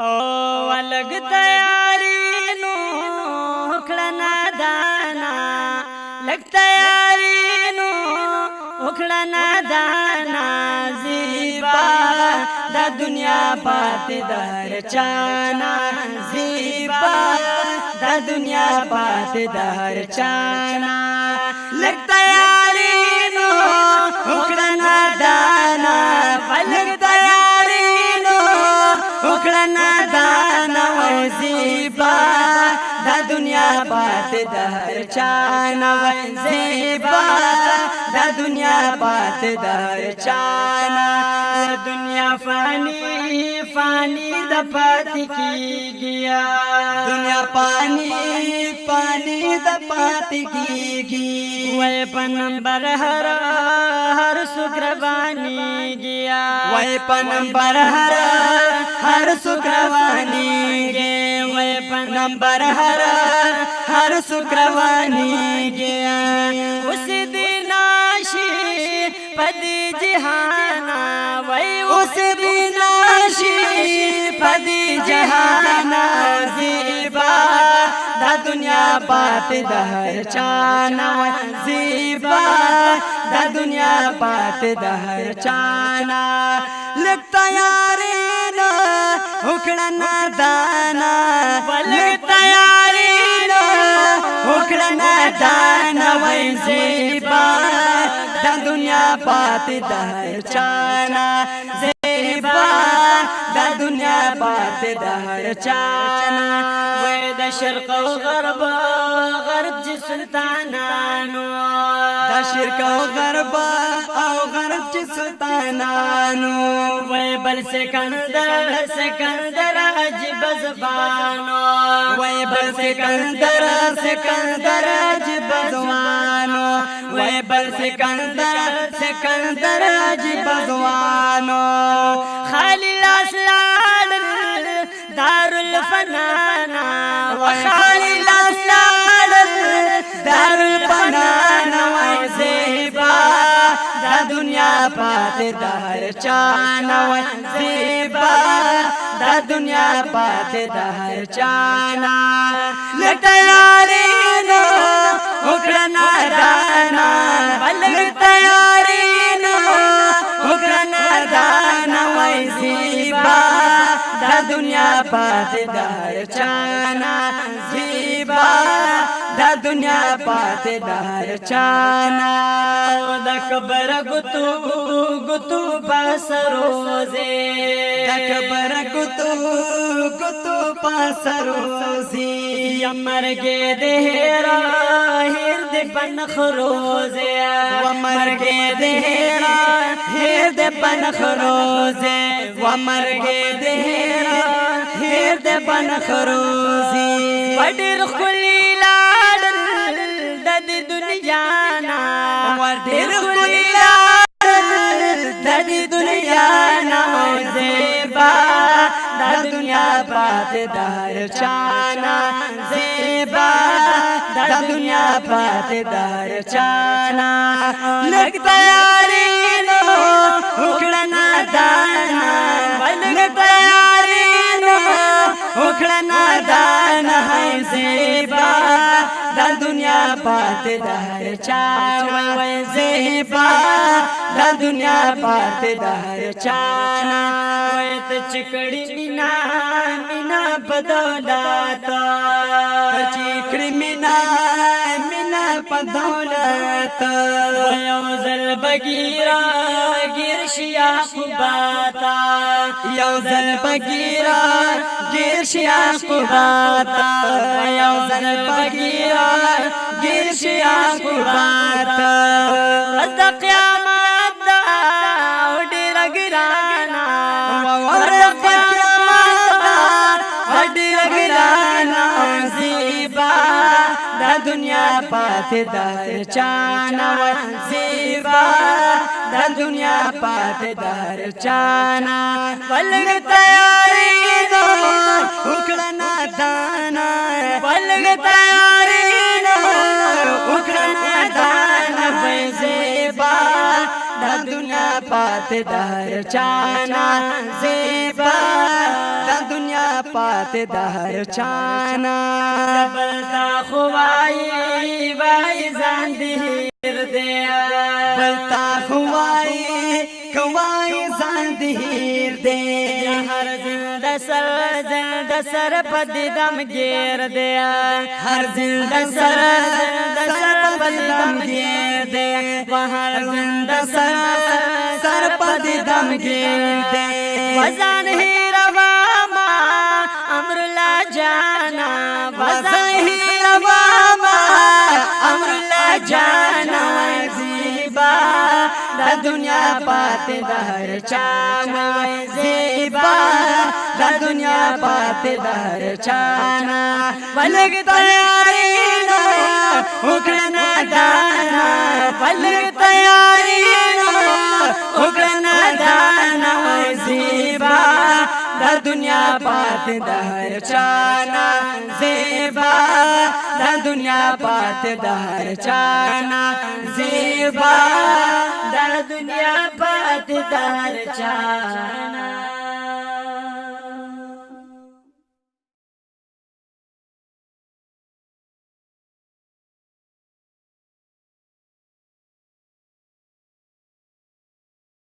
او لګ تیاری نو وکړه دانا لګ تیاری نو وکړه دانا زیبا دا دنیا پات در چانا زیبا دا دنیا پات در چانا لګ تیاری نو وکړه دانا لګ تیاری نو وکړه دانا زیبا دا دنیا پات در چانا زیبا دا دنیا پات در چانا دنیا فانی فانی د پات کیږي دنیا پانی پانی د پات کیږي وای په نمبر هر سګروانی گیا وای په نمبر هر سګروانی گیا وای په نمبر هر سګروانی گیا اوس دې ناشي پدې جهانا وای اوس دې ناشي پدې جهانا زیبا دا دنیا پات دهر چانا زیبا دا دنیا پات دهر چانا لګ تیاری نو وکړه دانا لګ تیاری نو وکړه دانا وای زیبا دا دنیا پات دهر چانا زیبا دا دنیا پات دهر چانا وای د شرق او غرب جی سلطانانو دا شرق او غرب جی سلطانانو وای بل سکندر عجب زبانو وای بل سکندر عجب زبانو وای بل سکندر عجب زبانو خالی لاس لاړل دار الفنانا وخالی لاس لاړل دار الفنانا وای زیبا دا دنیا پات دهر چانا وای زیبا دا دنیا پات دهر چانا لګ تیاری نو وکړه دانا لګ تیاری نو وکړه دانا وای زیبا دا دنیا پات دهر چانا زیبا دا دنیا پات دهر چانا دا کبر گتو پاس روزے دا کبر گتو پاس روزے یمرگے دہرا ہر دے پنخ روزے ومرگے دہرا ہر دے پنخ روزے ومرگے دہرا ہر دے پنخ روزے وڈر خلی دد دنیا نا ودر خلیا دد دنیا نا زیبا دا دنیا پات دهر چانا زیبا دا دنیا پات دهر چانا لګ تیاری نو وکړه دانا لګ تیاری نو وکړه دانا زیبا دا دنیا پات دهر چانا وای زیبا دا دنیا پات دهر چانا وای ته چکړی مینا بدولات چکړی مینا بدولات یو زل بگیرا گرشیا قباتا یو زل بگیرا گرشیا قباتا یو زل بگیرا گرشیا قباتا رد قیامت دا ډیر ګرانا رد قیامت دا ډیر ګرانا زیبا دا دنیا پات دهر چانا زیبا دا دنیا پات دهر چانا پلګ تیاری نو وکړه دانا پلګ تیاری نو وکړه دانا زیبا دا دنیا پات دهر چانا زیبا دا दुनिया पात दहर चाना बलता खुवाई वाई जांदीर दिया बलता खुवाई कवाई जांदीर दे हर जिंदा सर पद दम गिर दिया हर जिंदा सर पद दम गिर दे हर जिंदा सर पद दम गिर दे वजन ही रवामा अमरुल्ला जाना वजन ही रवामा अमरुल्ला जाना ज़ीबा दा दुनिया पाते दहर चाना ज़ीबा दा दुनिया पाते दहर चाना पलक तैयारी ना उगना दाना पलक तैयारी ना उगना दाना ज़ीबा दा दुनिया पाते दहर चाना ज़ीबा दा दुनिया पाते दहर चाना ज़ीबा दा दुनिया पाते दहर चाना।